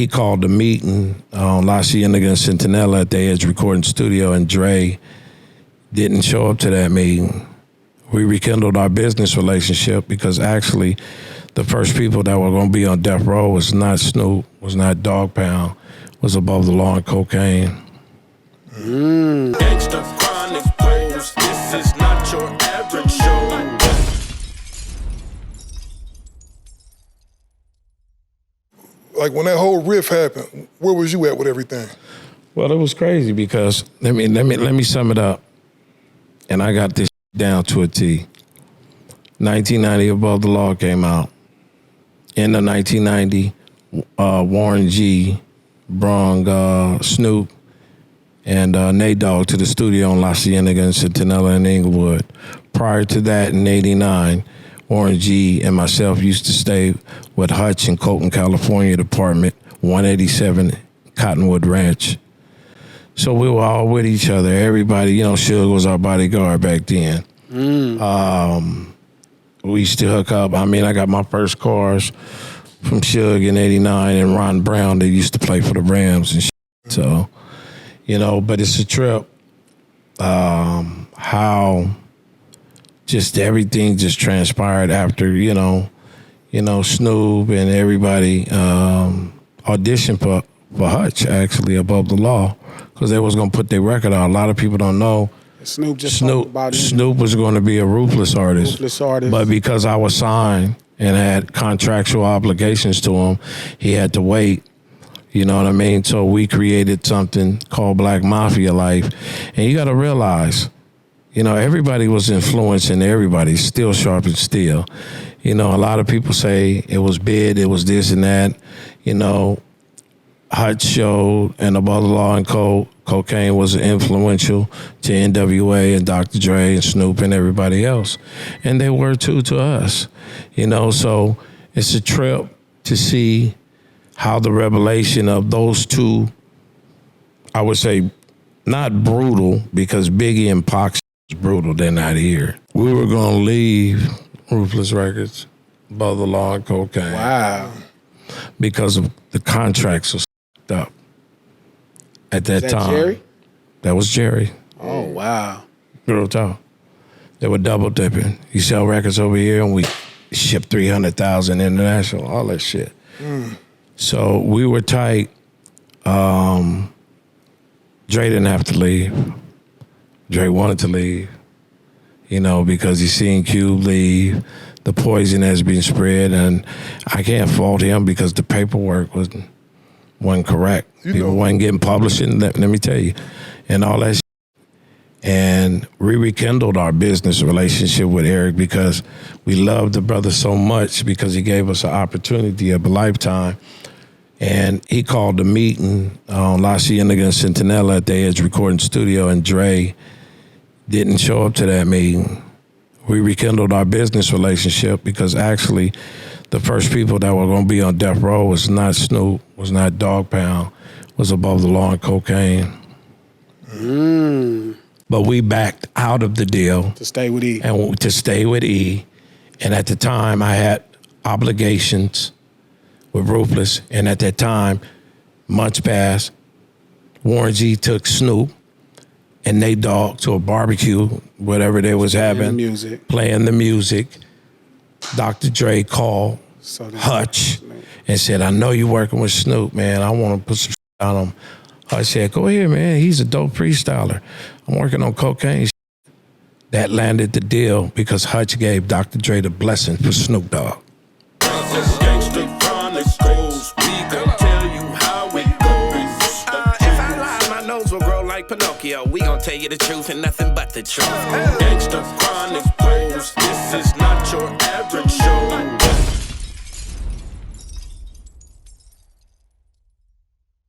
he called a meeting on La Cienega and Centinela at the Eiht recording studio, and Dre didn't show up to that meeting. We rekindled our business relationship because actually the first people that were going to be on death row was not Snoop, was not Dog Pound, was Above the Law and Kokane. Gangsta chronic pose, this is not your average show. Like when that whole riff happened, where was you at with everything? Well, it was crazy because let me sum it up, and I got this down to a T. 1990, Above the Law came out. In the 1990, Warren G brung Snoop and Nate Dogg to the studio in La Cienega and Centinela in Inglewood. Prior to that, in '89, Warren G and myself used to stay with Hutch in Kokane, California, apartment 187 Cottonwood Ranch. So we were all with each other. Everybody, you know, Suge was our bodyguard back then. We used to hook up. I mean, I got my first cars from Suge in '89 and Ron Brown. They used to play for the Rams and shit. So, you know, but it's a trip. How just everything just transpired after, you know, Snoop and everybody auditioned for Hutch, actually, Above the Law, because they was going to put their record out. A lot of people don't know. Snoop just talked about it. Snoop was going to be a ruthless artist. But because I was signed and had contractual obligations to him, he had to wait. You know what I mean? So we created something called Black Mafia Life. And you got to realize, you know, everybody was influencing everybody, Steel Sharp and Steel. You know, a lot of people say it was bid, it was this and that. You know, Hutch showed and Above the Law and Kokane was influential to NWA and Dr. Dre and Snoop and everybody else. And they were too to us. You know, so it's a trip to see how the revelation of those two, I would say, not brutal, because Biggie and Pac was brutal, they're not here. We were going to leave Ruthless Records, Above the Law and Kokane. Wow. Because of the contracts was up at that time. Jerry? That was Jerry. Oh, wow. Real talk. They were double dipping. You sell records over here and we ship 300,000 international, all that shit. So we were tight. Dre didn't have to leave. Dre wanted to leave, you know, because he seen Cube leave. The poison has been spread, and I can't fault him because the paperwork wasn't correct. People wasn't getting published, and let me tell you, and all that shit. And we rekindled our business relationship with Eric because we loved the brother so much because he gave us an opportunity of a lifetime. And he called a meeting on La Cienega and Centinela at the Eiht recording studio, and Dre didn't show up to that meeting. We rekindled our business relationship because actually the first people that were going to be on death row was not Snoop, was not Dog Pound, was Above the Law and Kokane. But we backed out of the deal. To stay with E. And to stay with E. And at the time, I had obligations with Ruthless. And at that time, months passed, Warren G took Snoop and Nate Dogg to a barbecue, whatever they was having. Playing the music. Dr. Dre called Hutch and said, I know you're working with Snoop, man. I want to put some shit on him. Hutch said, go ahead, man. He's a dope freestyler. I'm working on Kokane. That landed the deal because Hutch gave Dr. Dre the blessing for Snoop Dogg. Pinocchio, we gon' tell you the truth and nothing but the truth. Gangsta chronic